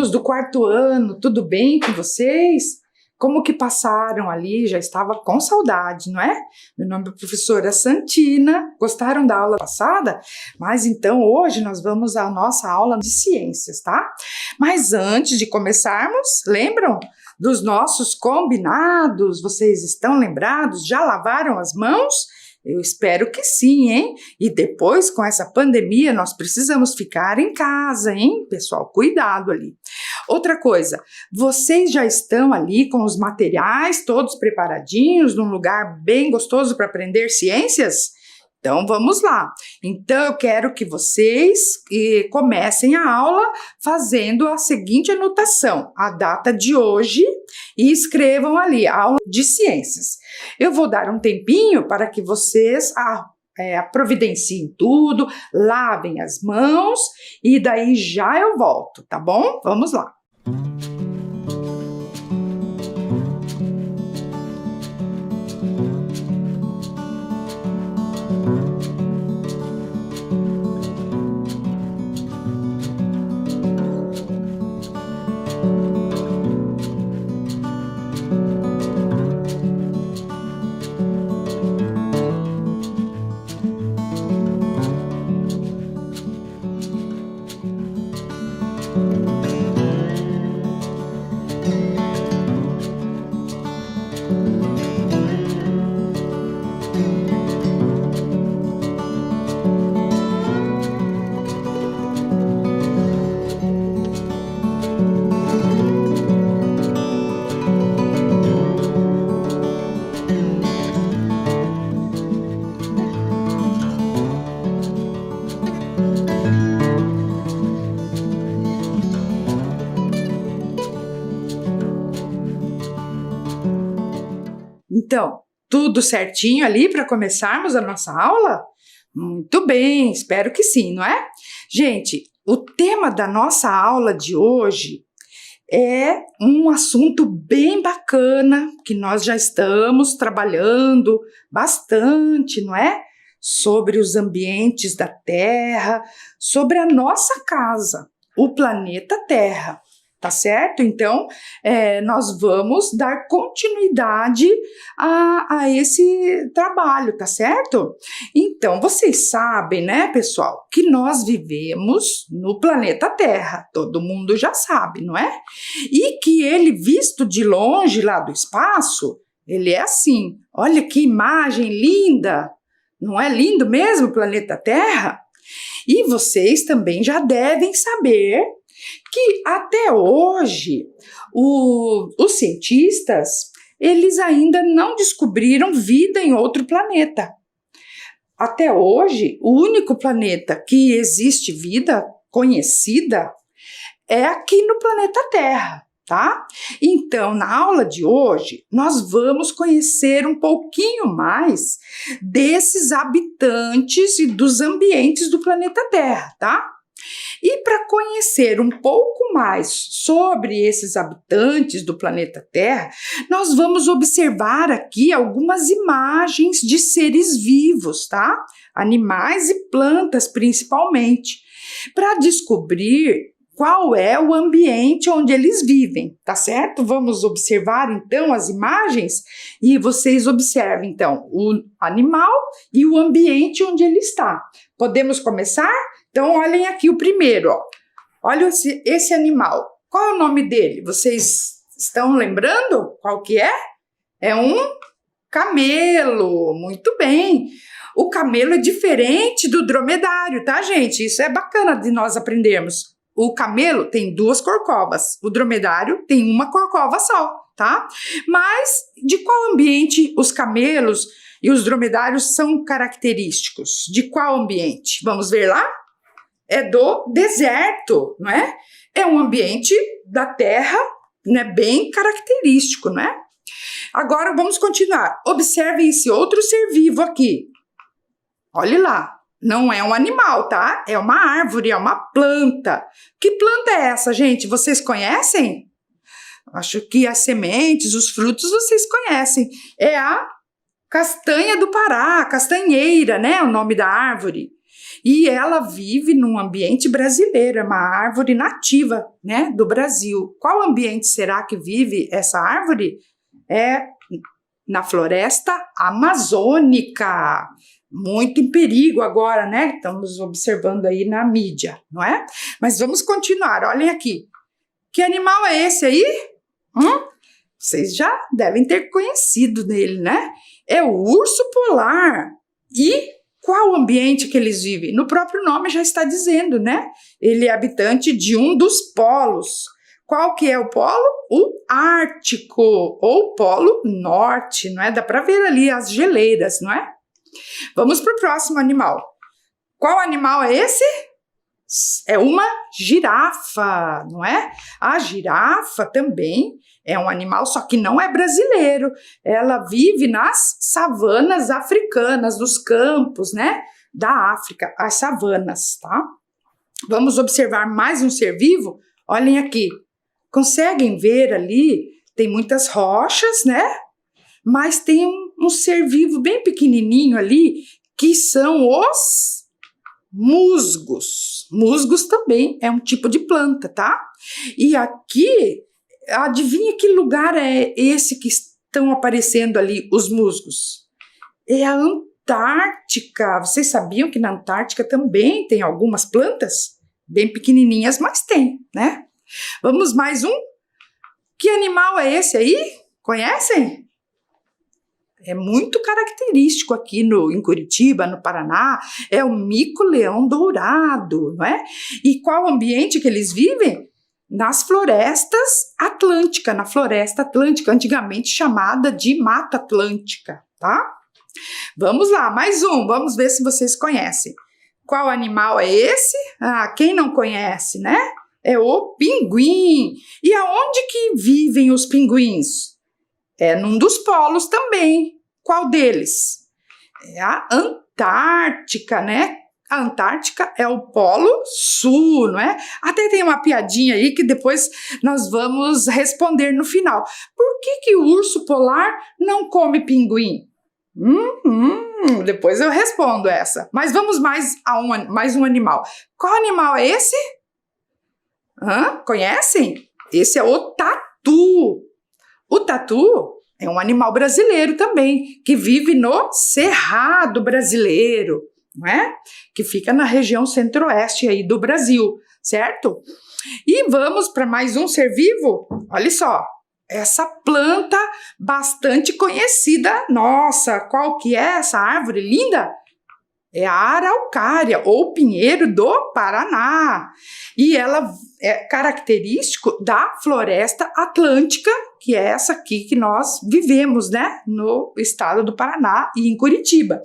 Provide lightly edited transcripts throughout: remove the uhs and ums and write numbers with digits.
alunos do quarto ano, tudo bem com vocês? Como que passaram ali? Já estava com saudade, não é? Meu nome é professora Santina. Gostaram da aula passada? Mas então hoje nós vamos à nossa aula de ciências, tá? Mas antes de começarmos, lembram dos nossos combinados? Vocês estão lembrados? Já lavaram as mãos? Eu espero que sim, hein? E depois, com essa pandemia, nós precisamos ficar em casa, hein? Pessoal, cuidado ali. Outra coisa, vocês já estão ali com os materiais todos preparadinhos, num lugar bem gostoso para aprender ciências? Então, vamos lá. Então, eu quero que vocês comecem a aula fazendo a seguinte anotação, a data de hoje, e escrevam ali, aula de ciências. Eu vou dar um tempinho para que vocês providenciem tudo, lavem as mãos, e daí já eu volto, tá bom? Vamos lá. Então, tudo certinho ali para começarmos a nossa aula? Muito bem, espero que sim, não é? Gente, o tema da nossa aula de hoje é um assunto bem bacana que nós já estamos trabalhando bastante, não é? Sobre os ambientes da Terra, sobre a nossa casa, o planeta Terra. Tá certo? Então, nós vamos dar continuidade a esse trabalho, tá certo? Então, vocês sabem, né, pessoal, que nós vivemos no planeta Terra, todo mundo já sabe, não é? E que ele, visto de longe lá do espaço, ele é assim, olha que imagem linda, não é lindo mesmo o planeta Terra? E vocês também já devem saber que até hoje os cientistas, eles ainda não descobriram vida em outro planeta. Até hoje, o único planeta que existe vida conhecida é aqui no planeta Terra, tá? Então, na aula de hoje, nós vamos conhecer um pouquinho mais desses habitantes e dos ambientes do planeta Terra, tá? E para conhecer um pouco mais sobre esses habitantes do planeta Terra, nós vamos observar aqui algumas imagens de seres vivos, tá? Animais e plantas principalmente, para descobrir qual é o ambiente onde eles vivem, tá certo? Vamos observar então as imagens e vocês observem então o animal e o ambiente onde ele está. Podemos começar? Então, olhem aqui o primeiro, ó. Olha esse animal. Qual é o nome dele? Vocês estão lembrando qual que é? É um camelo. Muito bem. O camelo é diferente do dromedário, tá, gente? Isso é bacana de nós aprendermos. O camelo tem 2 corcovas. O dromedário tem uma corcova só, tá? Mas de qual ambiente os camelos e os dromedários são característicos? De qual ambiente? Vamos ver lá? É do deserto, não é? É um ambiente da terra, né, bem característico, não é? Agora vamos continuar. Observe esse outro ser vivo aqui. Olhe lá, não é um animal, tá? É uma árvore, é uma planta. Que planta é essa, gente? Vocês conhecem? Acho que as sementes, os frutos vocês conhecem. É a castanha do Pará, castanheira, né? O nome da árvore. E ela vive num ambiente brasileiro, é uma árvore nativa, né, do Brasil. Qual ambiente será que vive essa árvore? É na floresta amazônica. Muito em perigo agora, né? Estamos observando aí na mídia, não é? Mas vamos continuar, olhem aqui. Que animal é esse aí? Vocês já devem ter conhecido dele, né? É o urso polar. E qual ambiente que eles vivem? No próprio nome já está dizendo, né? Ele é habitante de um dos polos. Qual que é o polo? O Ártico, ou Polo Norte, não é? Dá para ver ali as geleiras, não é? Vamos para o próximo animal. Qual animal é esse? É uma girafa, não é? A girafa também é um animal, só que não é brasileiro. Ela vive nas savanas africanas, nos campos, né, da África, as savanas, tá? Vamos observar mais um ser vivo? Olhem aqui. Conseguem ver ali? Tem muitas rochas, né? Mas tem um ser vivo bem pequenininho ali, que são os musgos. Musgos também é um tipo de planta, tá? E aqui, adivinha que lugar é esse que estão aparecendo ali os musgos? É a Antártica. Vocês sabiam que na Antártica também tem algumas plantas? Bem pequenininhas, mas tem, né? Vamos mais um? Que animal é esse aí? Conhecem? É muito característico aqui em Curitiba, no Paraná, é o mico-leão dourado, não é? E qual ambiente que eles vivem? Nas florestas atlânticas, na floresta atlântica, antigamente chamada de Mata Atlântica, tá? Vamos lá, mais um, vamos ver se vocês conhecem. Qual animal é esse? Quem não conhece, né? É o pinguim. E aonde que vivem os pinguins? É num dos polos também. Qual deles? É a Antártica, né? A Antártica é o Polo Sul, não é? Até tem uma piadinha aí que depois nós vamos responder no final. Por que o urso polar não come pinguim? Depois eu respondo essa. Mas vamos mais um animal. Qual animal é esse? Conhecem? Esse é o tatu. O tatu é um animal brasileiro também, que vive no Cerrado brasileiro, não é? Que fica na região centro-oeste aí do Brasil, certo? E vamos para mais um ser vivo? Olha só, essa planta bastante conhecida. Nossa, qual que é essa árvore linda? É a araucária, ou pinheiro do Paraná. E ela é característico da floresta atlântica, que é essa aqui que nós vivemos, né? No estado do Paraná e em Curitiba.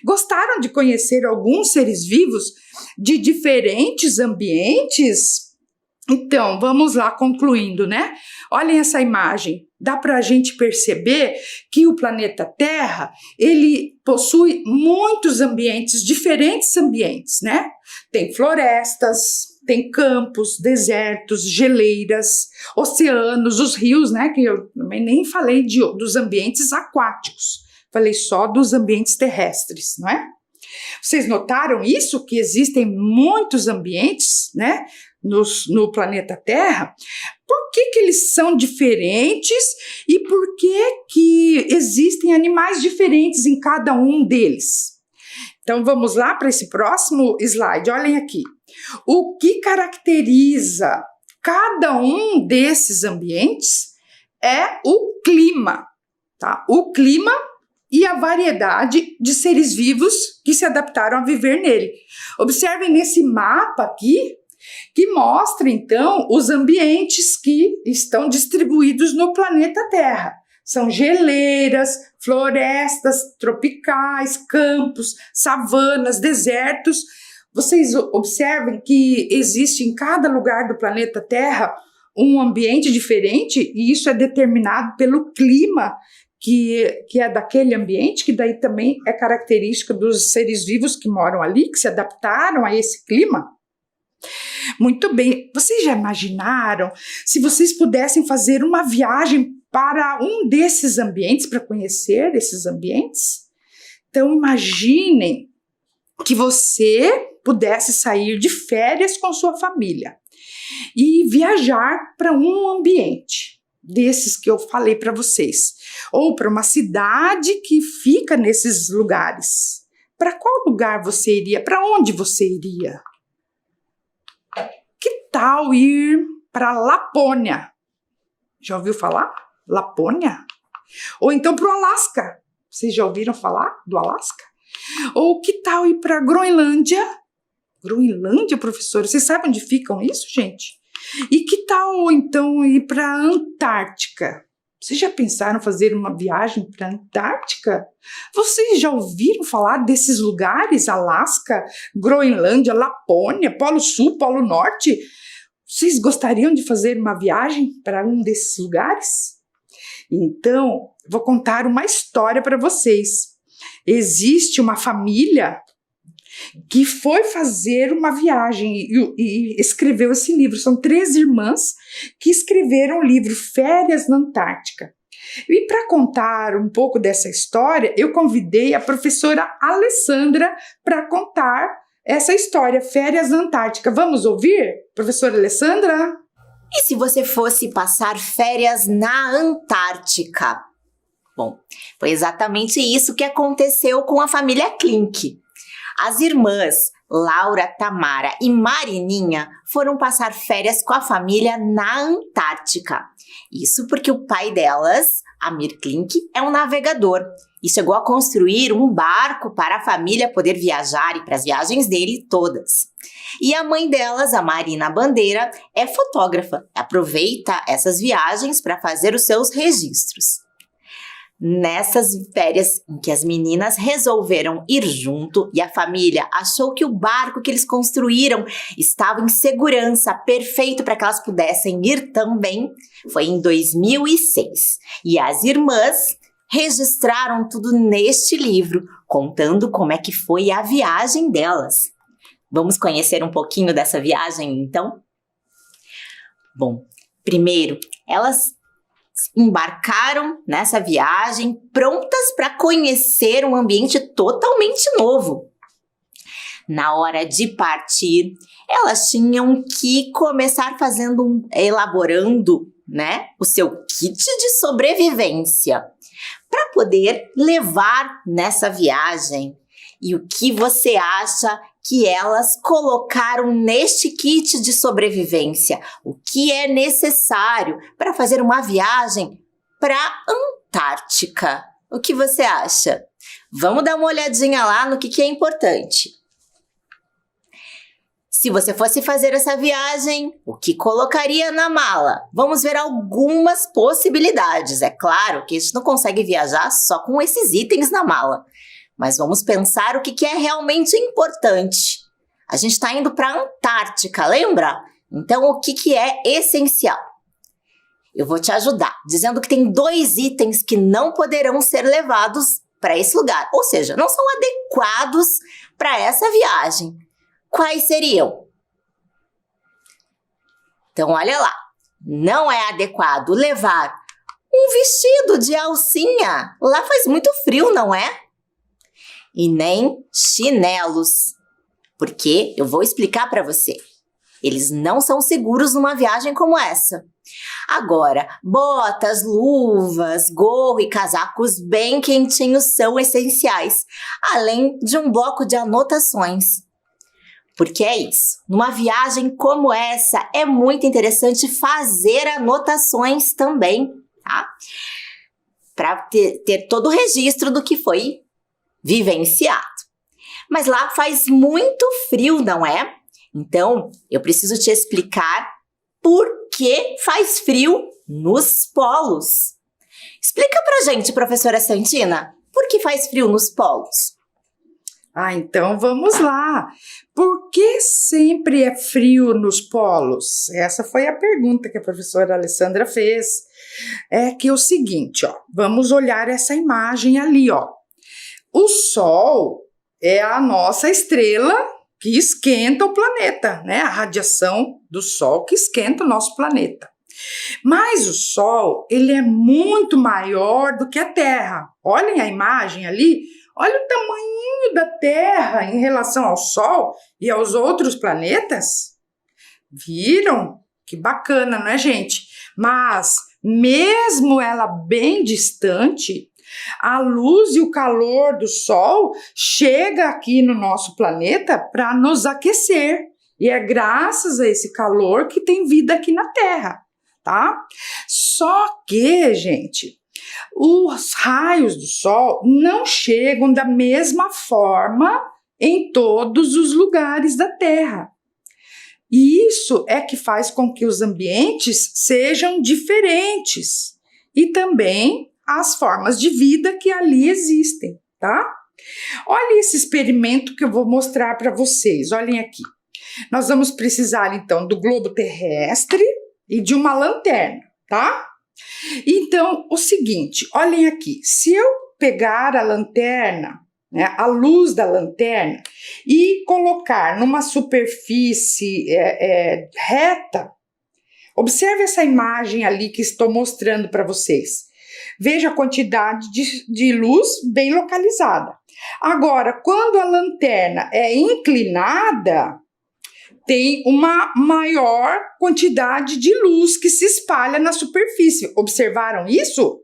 Gostaram de conhecer alguns seres vivos de diferentes ambientes? Então, vamos lá concluindo, né? Olhem essa imagem. Dá para a gente perceber que o planeta Terra, ele possui muitos ambientes, diferentes ambientes, né? Tem florestas, tem campos, desertos, geleiras, oceanos, os rios, né? Que eu também nem falei dos ambientes aquáticos, falei só dos ambientes terrestres, não é? Vocês notaram isso? Que existem muitos ambientes, né? No planeta Terra. Por que eles são diferentes e por que existem animais diferentes em cada um deles? Então vamos lá para esse próximo slide, olhem aqui. O que caracteriza cada um desses ambientes é o clima, tá? O clima e a variedade de seres vivos que se adaptaram a viver nele. Observem nesse mapa aqui, que mostra, então, os ambientes que estão distribuídos no planeta Terra. São geleiras, florestas tropicais, campos, savanas, desertos. Vocês observem que existe em cada lugar do planeta Terra um ambiente diferente, e isso é determinado pelo clima que é daquele ambiente, que daí também é característica dos seres vivos que moram ali, que se adaptaram a esse clima. Muito bem, vocês já imaginaram se vocês pudessem fazer uma viagem para um desses ambientes, para conhecer esses ambientes? Então imaginem que você pudesse sair de férias com sua família e viajar para um ambiente desses que eu falei para vocês, ou para uma cidade que fica nesses lugares. Para qual lugar você iria? Para onde você iria? Que tal ir para Lapônia? Já ouviu falar? Lapônia? Ou então para o Alasca. Vocês já ouviram falar do Alasca? Ou que tal ir para Groenlândia? Groenlândia, professora? Vocês sabem onde ficam isso, gente? E que tal então ir para a Antártica? Vocês já pensaram em fazer uma viagem para a Antártica? Vocês já ouviram falar desses lugares? Alasca, Groenlândia, Lapônia, Polo Sul, Polo Norte? Vocês gostariam de fazer uma viagem para um desses lugares? Então, vou contar uma história para vocês. Existe uma família que foi fazer uma viagem e escreveu esse livro. São 3 irmãs que escreveram o livro Férias na Antártica. E para contar um pouco dessa história, eu convidei a professora Alessandra para contar essa história, Férias na Antártica. Vamos ouvir, professora Alessandra? E se você fosse passar férias na Antártica? Bom, foi exatamente isso que aconteceu com a família Klink. As irmãs Laura, Tamara e Marininha foram passar férias com a família na Antártica. Isso porque o pai delas, Amir Klink, é um navegador e chegou a construir um barco para a família poder viajar e para as viagens dele todas. E a mãe delas, a Marina Bandeira, é fotógrafa. Aproveita essas viagens para fazer os seus registros. Nessas férias em que as meninas resolveram ir junto e a família achou que o barco que eles construíram estava em segurança, perfeito para que elas pudessem ir também, foi em 2006. E as irmãs registraram tudo neste livro, contando como é que foi a viagem delas. Vamos conhecer um pouquinho dessa viagem, então? Bom, primeiro, elas embarcaram nessa viagem prontas para conhecer um ambiente totalmente novo. Na hora de partir, elas tinham que começar elaborando, o seu kit de sobrevivência para poder levar nessa viagem. E o que você acha que elas colocaram neste kit de sobrevivência? O que é necessário para fazer uma viagem para a Antártica? O que você acha? Vamos dar uma olhadinha lá no que é importante. Se você fosse fazer essa viagem, o que colocaria na mala? Vamos ver algumas possibilidades. É claro que a gente não consegue viajar só com esses itens na mala. Mas vamos pensar o que é realmente importante. A gente está indo para a Antártica, lembra? Então, o que é essencial? Eu vou te ajudar, dizendo que tem 2 itens que não poderão ser levados para esse lugar. Ou seja, não são adequados para essa viagem. Quais seriam? Então, olha lá. Não é adequado levar um vestido de alcinha. Lá faz muito frio, não é? E nem chinelos, porque eu vou explicar para você. Eles não são seguros numa viagem como essa. Agora, botas, luvas, gorro e casacos bem quentinhos são essenciais, além de um bloco de anotações. Porque é isso, numa viagem como essa, é muito interessante fazer anotações também, tá? Para ter todo o registro do que foi vivenciado. Mas lá faz muito frio, não é? Então, eu preciso te explicar por que faz frio nos polos. Explica pra gente, professora Santina, por que faz frio nos polos? Então vamos lá. Por que sempre é frio nos polos? Essa foi a pergunta que a professora Alessandra fez. É que é o seguinte, vamos olhar essa imagem ali, O Sol é a nossa estrela que esquenta o planeta, A radiação do Sol que esquenta o nosso planeta. Mas o Sol, ele é muito maior do que a Terra. Olhem a imagem ali, Olha o tamanho da Terra em relação ao Sol e aos outros planetas. Viram? Que bacana, não é, gente? Mas, mesmo ela bem distante, a luz e o calor do Sol chega aqui no nosso planeta para nos aquecer. E é graças a esse calor que tem vida aqui na Terra, tá? Só que, gente, os raios do Sol não chegam da mesma forma em todos os lugares da Terra. E isso é que faz com que os ambientes sejam diferentes e também as formas de vida que ali existem, tá? Olha esse experimento que eu vou mostrar para vocês, olhem aqui. Nós vamos precisar, então, do globo terrestre e de uma lanterna, tá? Então, o seguinte, olhem aqui, se eu pegar a lanterna, né, a luz da lanterna e colocar numa superfície reta, observe essa imagem ali que estou mostrando para vocês. Veja a quantidade de luz bem localizada. Agora, quando a lanterna é inclinada, tem uma maior quantidade de luz que se espalha na superfície. Observaram isso?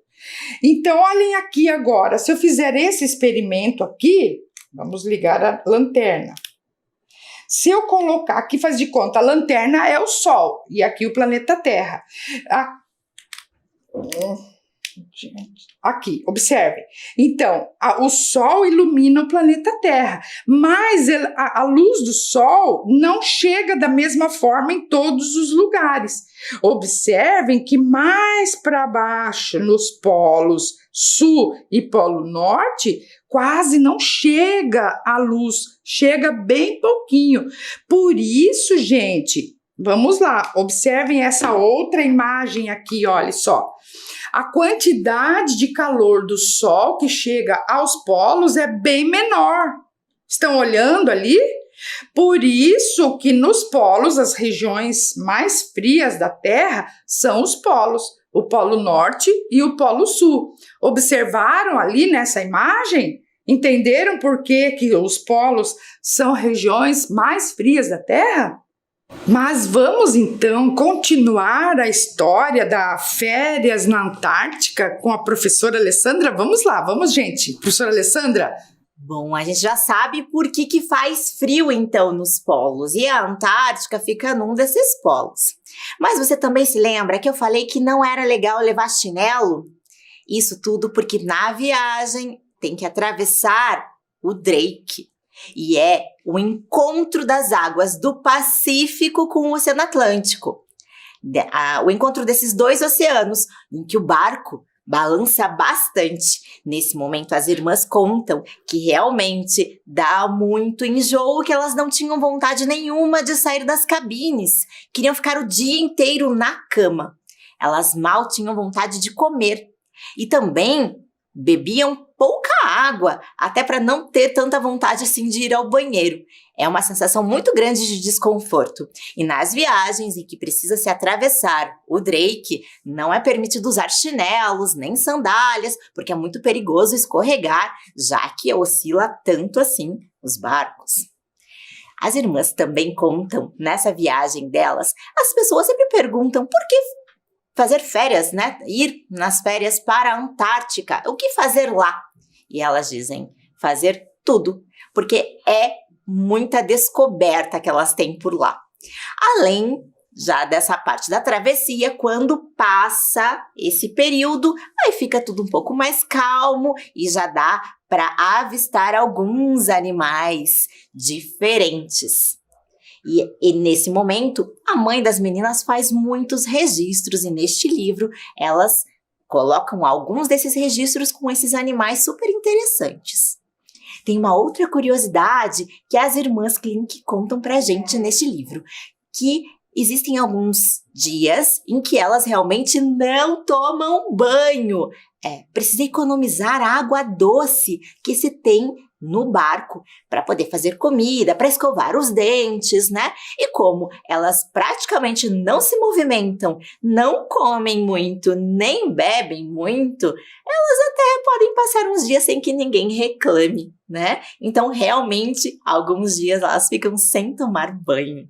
Então, olhem aqui agora. Se eu fizer esse experimento aqui, vamos ligar a lanterna. Se eu colocar, aqui faz de conta, a lanterna é o Sol e aqui o planeta Terra. Aqui, observe. Então, o Sol ilumina o planeta Terra, mas a luz do Sol não chega da mesma forma em todos os lugares. Observem que mais para baixo, nos polos Sul e Polo Norte, quase não chega a luz, chega bem pouquinho. Por isso, gente, vamos lá, observem essa outra imagem aqui, olha só. A quantidade de calor do Sol que chega aos polos é bem menor. Estão olhando ali? Por isso que nos polos, as regiões mais frias da Terra são os polos, o Polo Norte e o Polo Sul. Observaram ali nessa imagem? Entenderam por que os polos são regiões mais frias da Terra? Mas vamos então continuar a história da férias na Antártica com a professora Alessandra? Vamos lá, vamos, gente. Professora Alessandra? Bom, a gente já sabe por que faz frio então nos polos e a Antártica fica num desses polos. Mas você também se lembra que eu falei que não era legal levar chinelo? Isso tudo porque na viagem tem que atravessar o Drake. E é o encontro das águas do Pacífico com o Oceano Atlântico. O encontro desses dois oceanos, em que o barco balança bastante. Nesse momento, as irmãs contam que realmente dá muito enjoo, que elas não tinham vontade nenhuma de sair das cabines. Queriam ficar o dia inteiro na cama. Elas mal tinham vontade de comer. E também bebiam pouca água, até para não ter tanta vontade assim de ir ao banheiro. É uma sensação muito grande de desconforto. E nas viagens em que precisa se atravessar o Drake, não é permitido usar chinelos nem sandálias, porque é muito perigoso escorregar, já que oscila tanto assim os barcos. As irmãs também contam, nessa viagem delas, as pessoas sempre perguntam por que fazer férias, né? Ir nas férias para a Antártica. O que fazer lá? E elas dizem, fazer tudo, porque é muita descoberta que elas têm por lá. Além já dessa parte da travessia, quando passa esse período, aí fica tudo um pouco mais calmo e já dá para avistar alguns animais diferentes. E nesse momento, a mãe das meninas faz muitos registros e neste livro elas colocam alguns desses registros com esses animais super interessantes. Tem uma outra curiosidade que as irmãs Klink contam pra gente neste livro, que existem alguns dias em que elas realmente não tomam banho. Precisa economizar a água doce que se tem no barco para poder fazer comida, para escovar os dentes, né? E como elas praticamente não se movimentam, não comem muito, nem bebem muito, elas até podem passar uns dias sem que ninguém reclame, né? Então, realmente, alguns dias elas ficam sem tomar banho.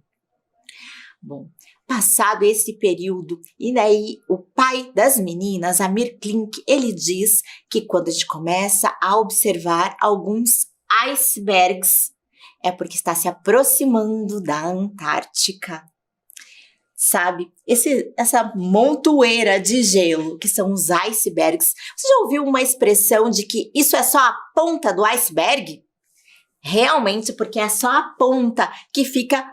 Bom, passado esse período, e daí o pai das meninas, Amir Klink, ele diz que quando a gente começa a observar alguns icebergs, é porque está se aproximando da Antártica. Sabe, essa montoeira de gelo, que são os icebergs. Você já ouviu uma expressão de que isso é só a ponta do iceberg? Realmente, porque é só a ponta que fica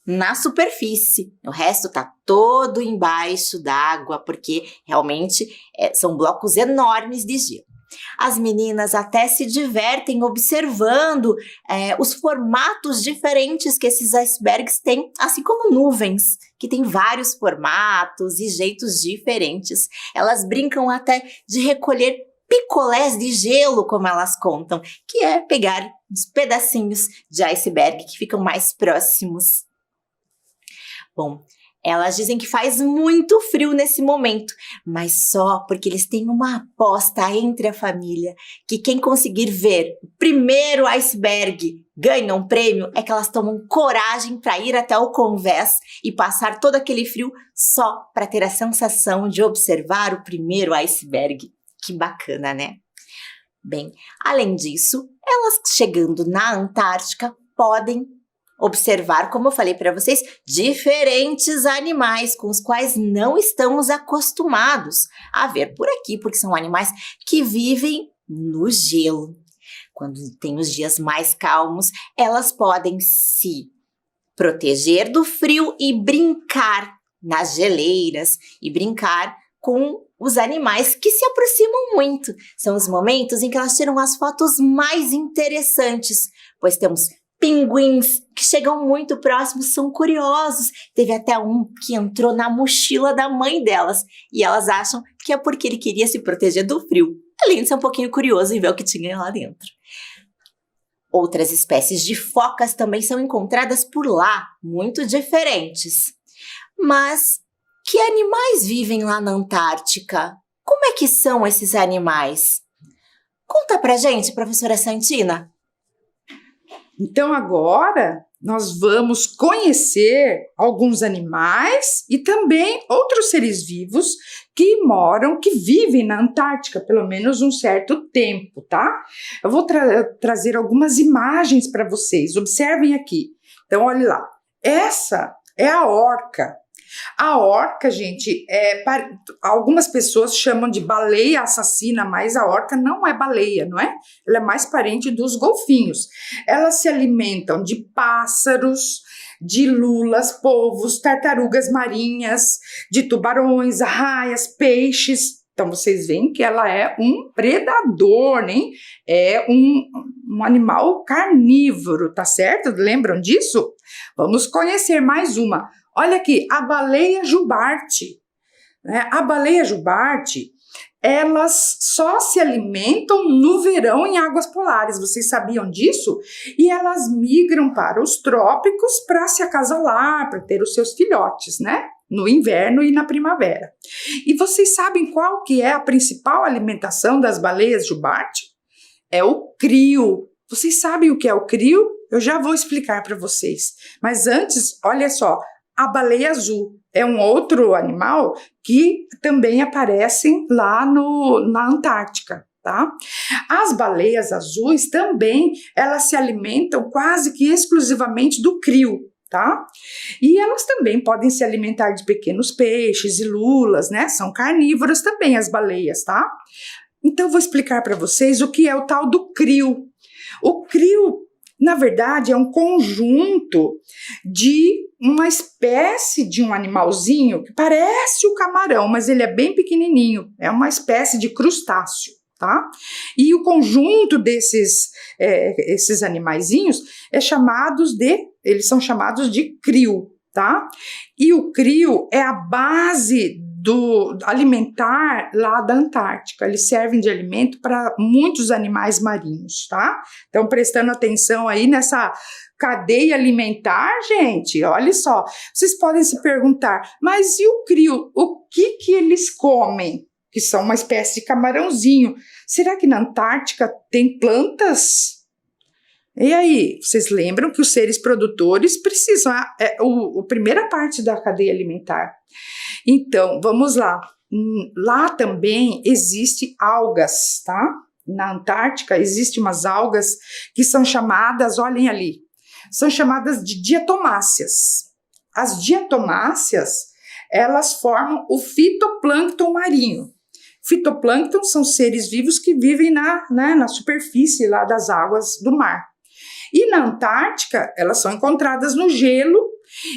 na superfície. O resto está todo embaixo d'água, porque realmente são blocos enormes de gelo. As meninas até se divertem observando os formatos diferentes que esses icebergs têm, assim como nuvens, que têm vários formatos e jeitos diferentes. Elas brincam até de recolher picolés de gelo, como elas contam, que é pegar os pedacinhos de iceberg que ficam mais próximos. Bom, elas dizem que faz muito frio nesse momento, mas só porque eles têm uma aposta entre a família que quem conseguir ver o primeiro iceberg ganha um prêmio. É que elas tomam coragem para ir até o convés e passar todo aquele frio só para ter a sensação de observar o primeiro iceberg. Que bacana, né? Bem, além disso, elas chegando na Antártica podem observar, como eu falei para vocês, diferentes animais com os quais não estamos acostumados a ver por aqui, porque são animais que vivem no gelo. Quando tem os dias mais calmos, elas podem se proteger do frio e brincar nas geleiras e brincar com os animais que se aproximam muito. São os momentos em que elas tiram as fotos mais interessantes, pois temos pinguins que chegam muito próximos, são curiosos. Teve até um que entrou na mochila da mãe delas e elas acham que é porque ele queria se proteger do frio. Além de ser um pouquinho curioso e ver o que tinha lá dentro. Outras espécies de focas também são encontradas por lá, muito diferentes. Mas que animais vivem lá na Antártica? Como é que são esses animais? Conta pra gente, professora Santina. Então agora nós vamos conhecer alguns animais e também outros seres vivos que vivem na Antártica, pelo menos um certo tempo, tá? Eu vou trazer algumas imagens para vocês, observem aqui. Então, olha lá, essa é a orca. A orca, gente, algumas pessoas chamam de baleia assassina, mas a orca não é baleia, não é? Ela é mais parente dos golfinhos. Elas se alimentam de pássaros, de lulas, polvos, tartarugas marinhas, de tubarões, arraias, peixes. Então, vocês veem que ela é um predador, né? É um animal carnívoro, tá certo? Lembram disso? Vamos conhecer mais uma. Olha aqui, a baleia jubarte. Né? A baleia jubarte, elas só se alimentam no verão em águas polares. Vocês sabiam disso? E elas migram para os trópicos para se acasalar, para ter os seus filhotes, né? No inverno e na primavera. E vocês sabem qual que é a principal alimentação das baleias jubarte? É o crio. Vocês sabem o que é o crio? Eu já vou explicar para vocês. Mas antes, olha só, a baleia azul é um outro animal que também aparecem lá na Antártica, tá? As baleias azuis também, elas se alimentam quase que exclusivamente do crio, tá? E elas também podem se alimentar de pequenos peixes e lulas, né? São carnívoras também as baleias, tá? Então, eu vou explicar para vocês o que é o tal do crio. O crio, na verdade, é um conjunto de uma espécie de um animalzinho que parece o camarão, mas ele é bem pequenininho. É uma espécie de crustáceo, tá? E o conjunto esses animaizinhos eles são chamados de crio, tá? E o crio é a base do alimentar lá da Antártica. Eles servem de alimento para muitos animais marinhos, tá? Então, prestando atenção aí nessa cadeia alimentar, gente, olha só. Vocês podem se perguntar, mas e o crio? O que eles comem? que são uma espécie de camarãozinho. Será que na Antártica tem plantas? E aí, vocês lembram que os seres produtores precisam, a primeira parte da cadeia alimentar. Então, vamos lá. Lá também existe algas, tá? Na Antártica existem umas algas que são chamadas, olhem ali, são chamadas de diatomáceas. As diatomáceas, elas formam o fitoplâncton marinho. Fitoplâncton são seres vivos que vivem na superfície lá das águas do mar. E na Antártica, elas são encontradas no gelo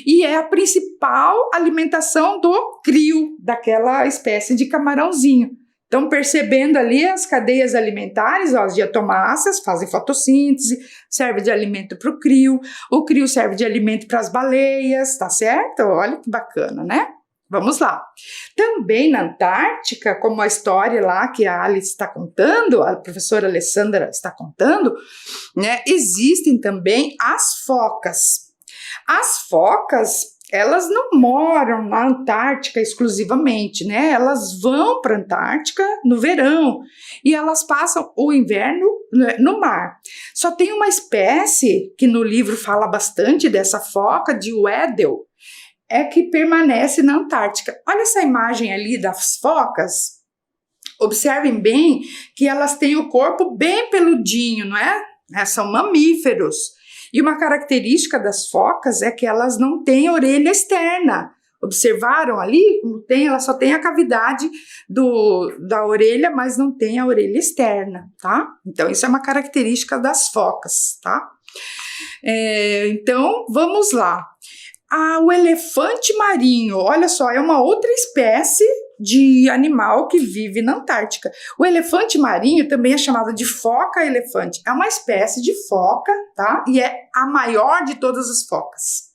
e é a principal alimentação do crio, daquela espécie de camarãozinho. Então, percebendo ali as cadeias alimentares, as diatomáceas fazem fotossíntese, serve de alimento para o crio serve de alimento para as baleias, tá certo? Olha que bacana, né? Vamos lá. Também na Antártica, como a história lá que a Alice está contando, a professora Alessandra está contando, né, existem também as focas. As focas, elas não moram na Antártica exclusivamente, né? Elas vão para a Antártica no verão e elas passam o inverno no mar. Só tem uma espécie que no livro fala bastante dessa foca, de Weddell, é que permanece na Antártica. Olha essa imagem ali das focas. Observem bem que elas têm o corpo bem peludinho, não é? São mamíferos. E uma característica das focas é que elas não têm orelha externa. Observaram ali? Como tem, ela só tem a cavidade da orelha, mas não tem a orelha externa, tá? Então, isso é uma característica das focas, tá? Então, vamos lá. O elefante marinho, olha só, é uma outra espécie de animal que vive na Antártica. O elefante marinho também é chamado de foca-elefante. É uma espécie de foca, tá? E é a maior de todas as focas.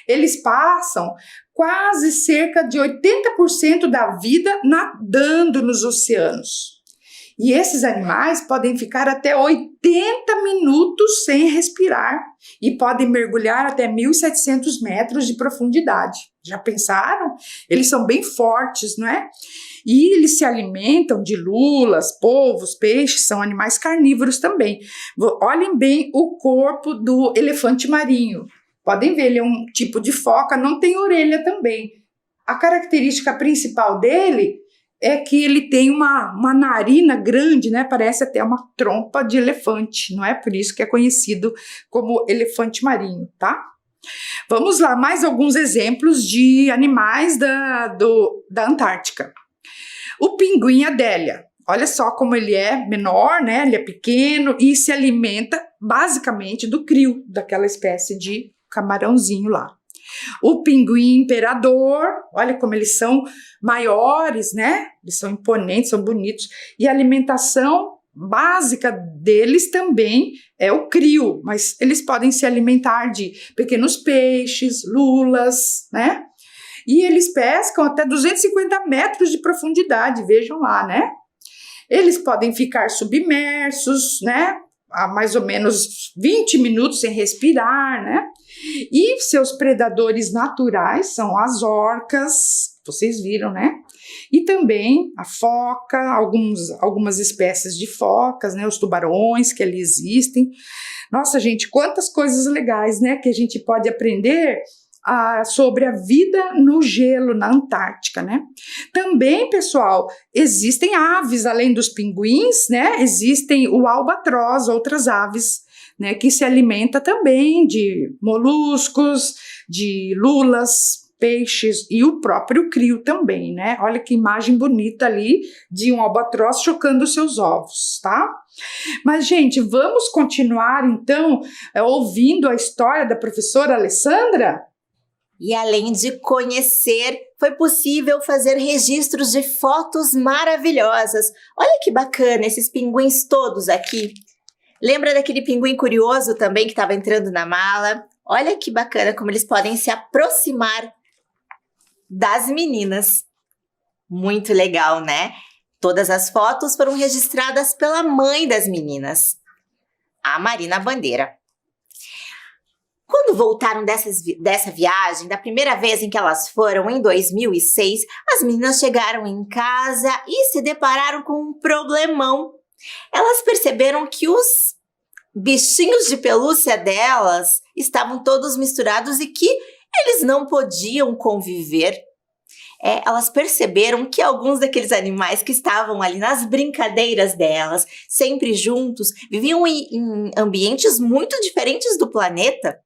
Eles passam quase cerca de 80% da vida nadando nos oceanos. E esses animais podem ficar até 80 minutos sem respirar e podem mergulhar até 1.700 metros de profundidade. Já pensaram? Eles são bem fortes, não é? E eles se alimentam de lulas, polvos, peixes, são animais carnívoros também. Olhem bem o corpo do elefante marinho. Podem ver, ele é um tipo de foca, não tem orelha também. A característica principal dele é que ele tem uma narina grande, né? Parece até uma trompa de elefante, não é? Por isso que é conhecido como elefante marinho, tá? Vamos lá, mais alguns exemplos de animais da Antártica. O pinguim Adélia. Olha só como ele é menor, né? Ele é pequeno e se alimenta basicamente do crio, daquela espécie de camarãozinho lá. O pinguim imperador, olha como eles são maiores, né? Eles são imponentes, são bonitos. E a alimentação básica deles também é o crio, mas eles podem se alimentar de pequenos peixes, lulas, né? E eles pescam até 250 metros de profundidade, vejam lá, né? Eles podem ficar submersos, né? Há mais ou menos 20 minutos sem respirar, né? E seus predadores naturais são as orcas, vocês viram, né? E também a foca, algumas espécies de focas, né? Os tubarões que ali existem. Nossa, gente, quantas coisas legais, né? Que a gente pode aprender sobre a vida no gelo na Antártica, né? Também, pessoal, existem aves, além dos pinguins, né? Existem o albatroz, outras aves, né? Que se alimenta também de moluscos, de lulas, peixes e o próprio crio também, né? Olha que imagem bonita ali de um albatroz chocando seus ovos, tá? Mas, gente, vamos continuar, então, ouvindo a história da professora Alessandra? E além de conhecer, foi possível fazer registros de fotos maravilhosas. Olha que bacana esses pinguins todos aqui. Lembra daquele pinguim curioso também que estava entrando na mala? Olha que bacana como eles podem se aproximar das meninas. Muito legal, né? Todas as fotos foram registradas pela mãe das meninas, a Marina Bandeira. Quando voltaram dessa viagem, da primeira vez em que elas foram, em 2006, as meninas chegaram em casa e se depararam com um problemão. Elas perceberam que os bichinhos de pelúcia delas estavam todos misturados e que eles não podiam conviver. Elas perceberam que alguns daqueles animais que estavam ali nas brincadeiras delas, sempre juntos, viviam em ambientes muito diferentes do planeta.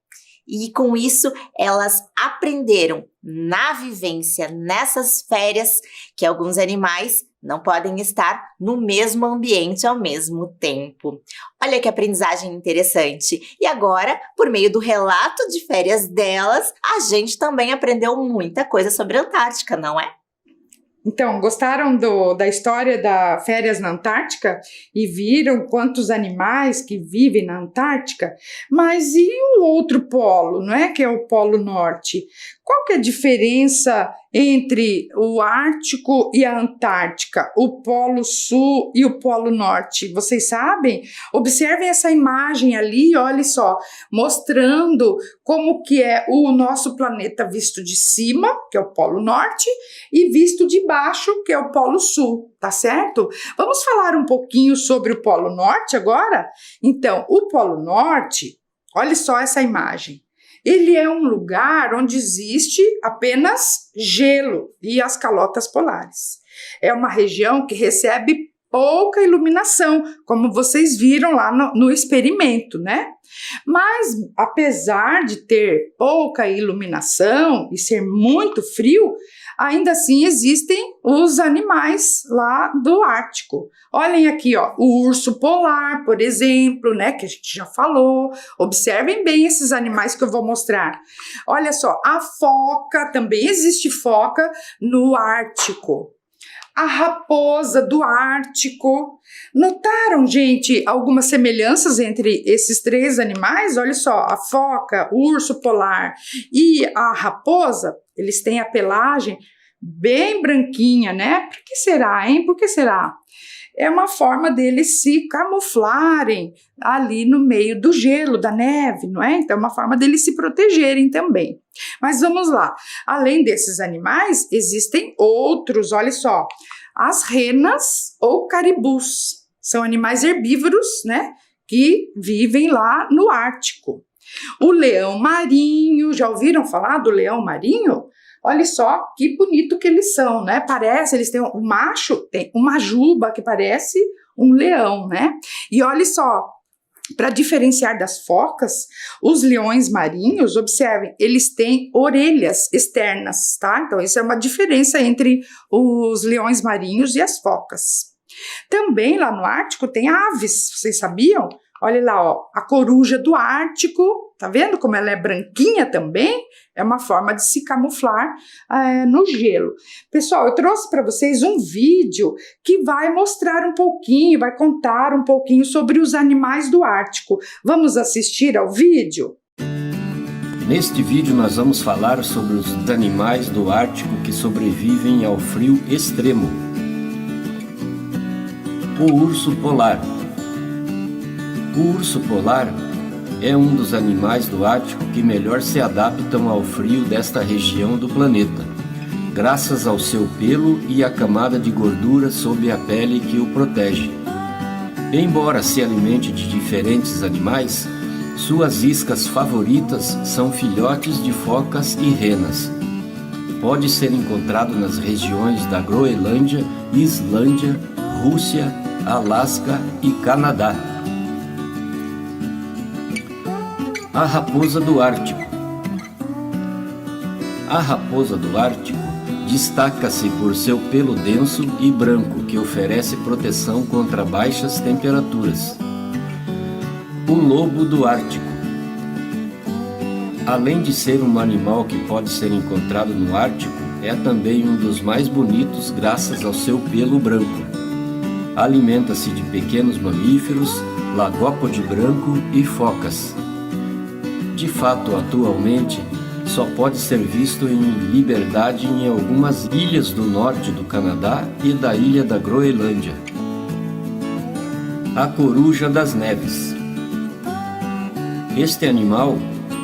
E com isso, elas aprenderam na vivência, nessas férias, que alguns animais não podem estar no mesmo ambiente ao mesmo tempo. Olha que aprendizagem interessante. E agora, por meio do relato de férias delas, a gente também aprendeu muita coisa sobre a Antártica, não é? Então, gostaram da história da férias na Antártica e viram quantos animais que vivem na Antártica? Mas e o outro polo, não é? Que é o Polo Norte. Qual que é a diferença entre o Ártico e a Antártica, o Polo Sul e o Polo Norte? Vocês sabem? Observem essa imagem ali, olha só, mostrando como que é o nosso planeta visto de cima, que é o Polo Norte, e visto de baixo, que é o Polo Sul, tá certo? Vamos falar um pouquinho sobre o Polo Norte agora? Então, o Polo Norte, olha só essa imagem. Ele é um lugar onde existe apenas gelo e as calotas polares. É uma região que recebe pouca iluminação, como vocês viram lá no experimento, né? Mas, apesar de ter pouca iluminação e ser muito frio, ainda assim existem os animais lá do Ártico. Olhem aqui, ó, o urso polar, por exemplo, né, que a gente já falou. Observem bem esses animais que eu vou mostrar. Olha só, a foca, também existe foca no Ártico. A raposa do Ártico. Notaram, gente, algumas semelhanças entre esses três animais? Olha só, a foca, o urso polar e a raposa, eles têm a pelagem bem branquinha, né? Por que será, hein? Por que será? É uma forma deles se camuflarem ali no meio do gelo, da neve, não é? Então, é uma forma deles se protegerem também. Mas vamos lá. Além desses animais, existem outros, olha só. As renas ou caribus. São animais herbívoros, né? Que vivem lá no Ártico. O leão marinho, já ouviram falar do leão marinho? Olha só que bonito que eles são, né? Parece, eles têm o macho, tem uma juba que parece um leão, né? E olha só, para diferenciar das focas, os leões marinhos, observem, eles têm orelhas externas, tá? Então, isso é uma diferença entre os leões marinhos e as focas. Também lá no Ártico tem aves, vocês sabiam? Olha lá, ó, a coruja do Ártico, tá vendo como ela é branquinha também? É uma forma de se camuflar no gelo. Pessoal, eu trouxe para vocês um vídeo que vai mostrar um pouquinho, vai contar um pouquinho sobre os animais do Ártico. Vamos assistir ao vídeo? Neste vídeo nós vamos falar sobre os animais do Ártico que sobrevivem ao frio extremo. O urso polar. O urso polar é um dos animais do Ártico que melhor se adaptam ao frio desta região do planeta, graças ao seu pelo e à camada de gordura sob a pele que o protege. Embora se alimente de diferentes animais, suas iscas favoritas são filhotes de focas e renas. Pode ser encontrado nas regiões da Groenlândia, Islândia, Rússia, Alasca e Canadá. A raposa do Ártico. A raposa do Ártico destaca-se por seu pelo denso e branco que oferece proteção contra baixas temperaturas. O lobo do Ártico. Além de ser um animal que pode ser encontrado no Ártico, é também um dos mais bonitos graças ao seu pelo branco. Alimenta-se de pequenos mamíferos, lagópode branco e focas. De fato, atualmente, só pode ser visto em liberdade em algumas ilhas do norte do Canadá e da ilha da Groenlândia. A coruja das neves. Este animal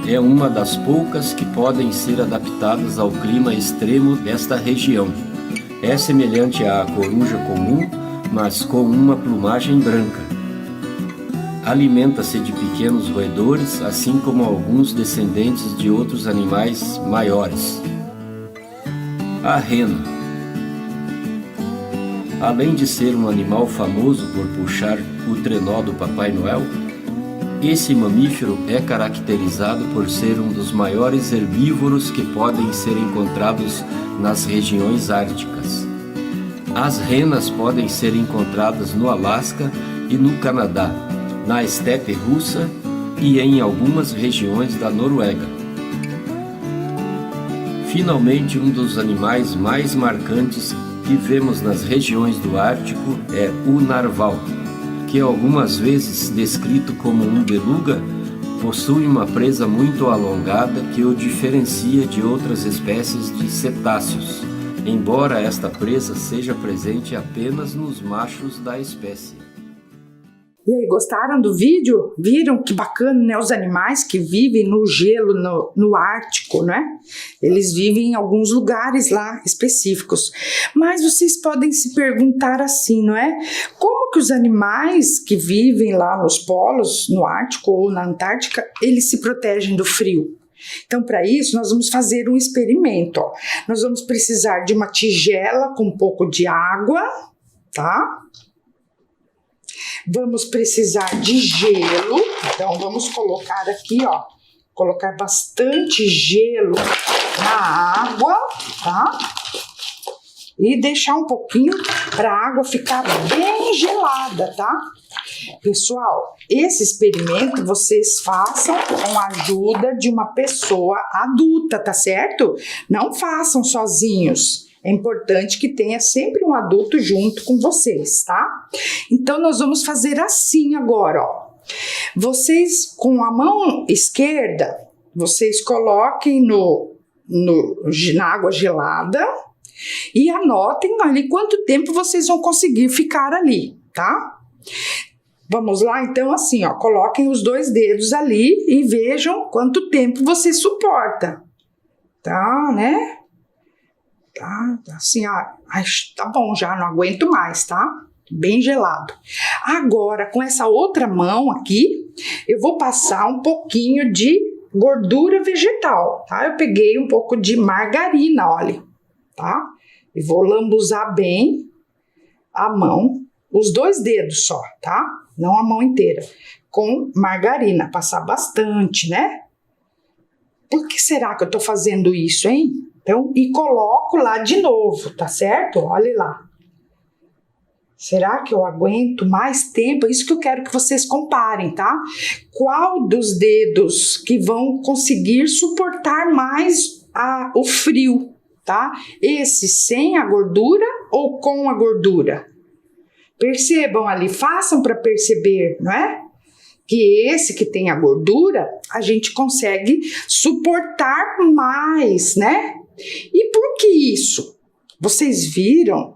é uma das poucas que podem ser adaptadas ao clima extremo desta região. É semelhante à coruja comum, mas com uma plumagem branca. Alimenta-se de pequenos roedores, assim como alguns descendentes de outros animais maiores. A rena. Além de ser um animal famoso por puxar o trenó do Papai Noel, esse mamífero é caracterizado por ser um dos maiores herbívoros que podem ser encontrados nas regiões árticas. As renas podem ser encontradas no Alasca e no Canadá, na estepe russa e em algumas regiões da Noruega. Finalmente, um dos animais mais marcantes que vemos nas regiões do Ártico é o narval, que algumas vezes descrito como um beluga, possui uma presa muito alongada que o diferencia de outras espécies de cetáceos, embora esta presa seja presente apenas nos machos da espécie. E aí, gostaram do vídeo? Viram que bacana, né? Os animais que vivem no gelo, no Ártico, né? Eles vivem em alguns lugares lá específicos. Mas vocês podem se perguntar assim, não é? Como que os animais que vivem lá nos polos, no Ártico ou na Antártica, eles se protegem do frio? Então, para isso, nós vamos fazer um experimento, ó. Nós vamos precisar de uma tigela com um pouco de água, tá? Vamos precisar de gelo, então vamos colocar aqui, ó, colocar bastante gelo na água, tá? E deixar um pouquinho para a água ficar bem gelada, tá? Pessoal, esse experimento vocês façam com a ajuda de uma pessoa adulta, tá certo? Não façam sozinhos. É importante que tenha sempre um adulto junto com vocês, tá? Então, nós vamos fazer assim agora, ó. Vocês, com a mão esquerda, vocês coloquem na água gelada e anotem ali quanto tempo vocês vão conseguir ficar ali, tá? Vamos lá, então, assim, ó. Coloquem os 2 dedos ali e vejam quanto tempo você suporta, tá, né? Tá, assim, tá bom já, não aguento mais, tá? Bem gelado. Agora, com essa outra mão aqui, eu vou passar um pouquinho de gordura vegetal, tá? Eu peguei um pouco de margarina, olha, tá? E vou lambuzar bem a mão, os 2 dedos só, tá? Não a mão inteira, com margarina, passar bastante, né? Por que será que eu tô fazendo isso, hein? Então, e coloco lá de novo, tá certo? Olha lá. Será que eu aguento mais tempo? É isso que eu quero que vocês comparem, tá? Qual dos dedos que vão conseguir suportar mais o frio, tá? Esse sem a gordura ou com a gordura? Percebam ali, façam para perceber, não é? Que esse que tem a gordura, a gente consegue suportar mais, né? E por que isso? Vocês viram,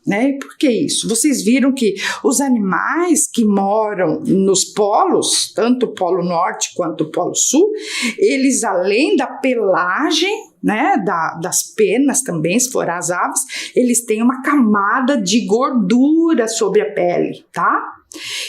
né? Por que isso? Vocês viram que os animais que moram nos polos, tanto o Polo Norte quanto o Polo Sul, eles, além da pelagem, né, das penas também, se for as aves, eles têm uma camada de gordura sobre a pele, tá?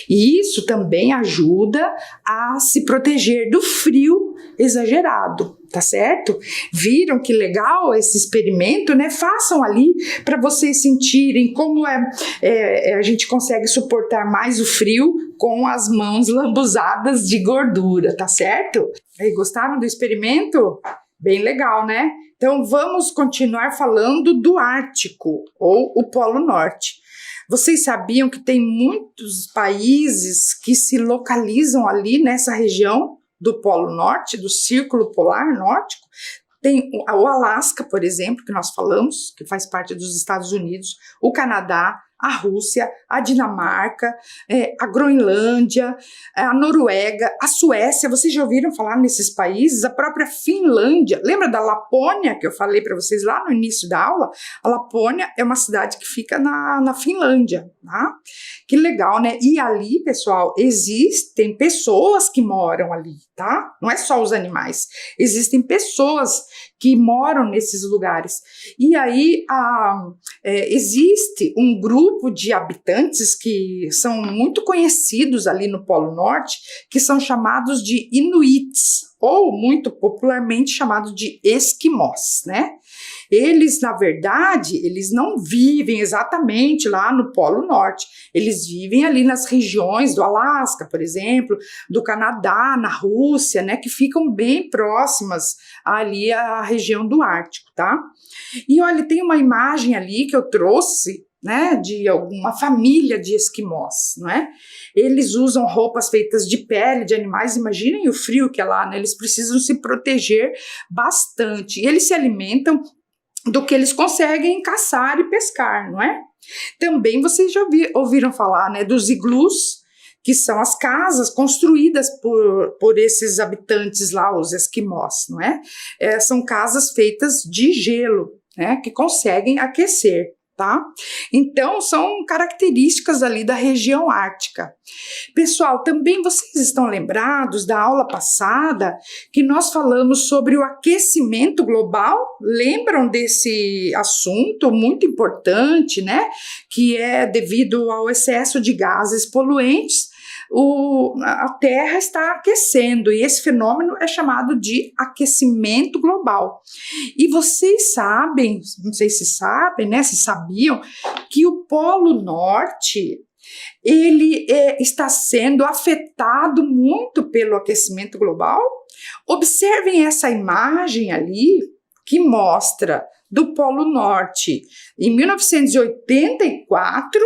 E isso também ajuda a se proteger do frio exagerado, tá certo? Viram que legal esse experimento, né? Façam ali para vocês sentirem como a gente consegue suportar mais o frio com as mãos lambuzadas de gordura, tá certo? Aí, gostaram do experimento? Bem legal, né? Então vamos continuar falando do Ártico ou o Polo Norte. Vocês sabiam que tem muitos países que se localizam ali nessa região do Polo Norte, do Círculo Polar Nórdico? Tem o Alasca, por exemplo, que nós falamos, que faz parte dos Estados Unidos, o Canadá, a Rússia, a Dinamarca, a Groenlândia, a Noruega, a Suécia. Vocês já ouviram falar nesses países? A própria Finlândia. Lembra da Lapônia, que eu falei para vocês lá no início da aula? A Lapônia é uma cidade que fica na Finlândia, tá? Que legal, né? E ali, pessoal, existem pessoas que moram ali, tá? Não é só os animais. Existem pessoas que moram nesses lugares. E aí existe um grupo de habitantes que são muito conhecidos ali no Polo Norte, que são chamados de Inuits, ou muito popularmente chamados de esquimós, né? Eles, na verdade, eles não vivem exatamente lá no Polo Norte. Eles vivem ali nas regiões do Alasca, por exemplo, do Canadá, na Rússia, né, que ficam bem próximas ali à região do Ártico, tá? E olha, tem uma imagem ali que eu trouxe, né, de alguma família de esquimós, não é? Eles usam roupas feitas de pele de animais, imaginem o frio que é lá, né? Eles precisam se proteger bastante. E eles se alimentam do que eles conseguem caçar e pescar, não é? Também vocês já ouviram falar, né, dos iglus, que são as casas construídas por esses habitantes lá, os esquimós, não é? São casas feitas de gelo, né, que conseguem aquecer, tá? Então, são características ali da região ártica. Pessoal, também vocês estão lembrados da aula passada que nós falamos sobre o aquecimento global? Lembram desse assunto muito importante, né? Que é devido ao excesso de gases poluentes, a Terra está aquecendo, e esse fenômeno é chamado de aquecimento global. E vocês sabem, não sei se sabem, né, se sabiam, que o Polo Norte, ele está sendo afetado muito pelo aquecimento global. Observem essa imagem ali, que mostra do Polo Norte em 1984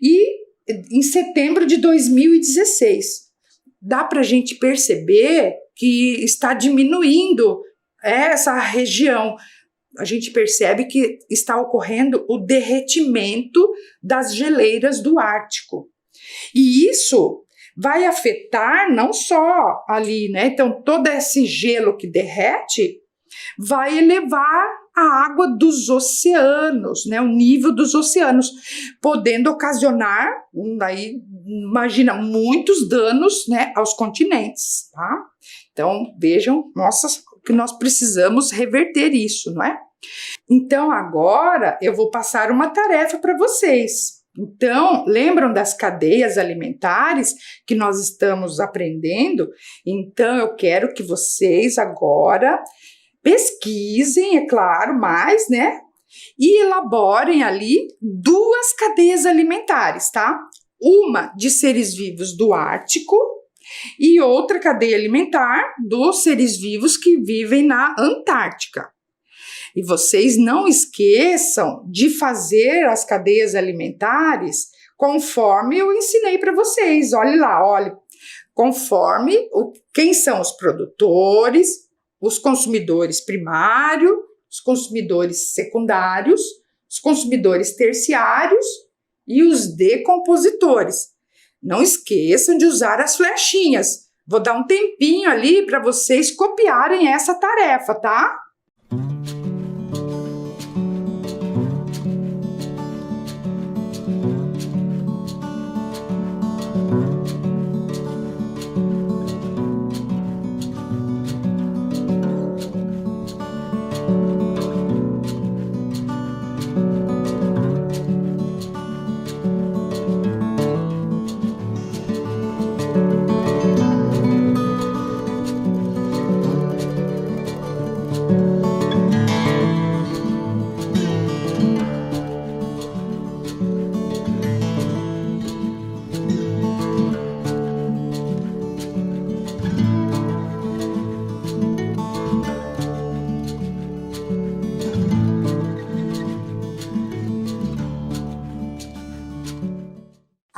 e em setembro de 2016. Dá para a gente perceber que está diminuindo essa região. A gente percebe que está ocorrendo o derretimento das geleiras do Ártico. E isso vai afetar não só ali, né? Então, todo esse gelo que derrete vai elevar a água dos oceanos, né, o nível dos oceanos, podendo ocasionar, daí, imagina, muitos danos, né, aos continentes, tá? Então, vejam, nossa, que nós precisamos reverter isso, não é? Então, agora eu vou passar uma tarefa para vocês. Então, lembram das cadeias alimentares que nós estamos aprendendo? Então, eu quero que vocês agora pesquisem, é claro, mais, né? E elaborem ali 2 cadeias alimentares, tá? Uma de seres vivos do Ártico e outra cadeia alimentar dos seres vivos que vivem na Antártica. E vocês não esqueçam de fazer as cadeias alimentares conforme eu ensinei para vocês. Olhe lá, olhe, conforme quem são os produtores, os consumidores primários, os consumidores secundários, os consumidores terciários e os decompositores. Não esqueçam de usar as flechinhas. Vou dar um tempinho ali para vocês copiarem essa tarefa, tá?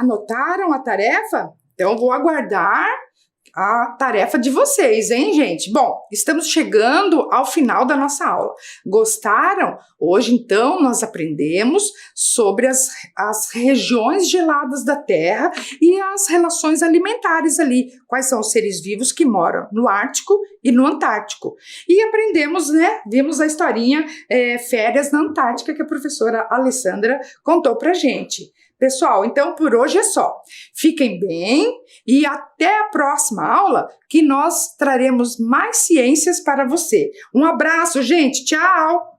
Anotaram a tarefa? Então, vou aguardar a tarefa de vocês, hein, gente? Bom, estamos chegando ao final da nossa aula. Gostaram? Hoje, então, nós aprendemos sobre as regiões geladas da Terra e as relações alimentares ali. Quais são os seres vivos que moram no Ártico e no Antártico. E aprendemos, né? Vimos a historinha Férias na Antártica que a professora Alessandra contou pra gente. Pessoal, então por hoje é só. Fiquem bem e até a próxima aula que nós traremos mais ciências para você. Um abraço, gente. Tchau!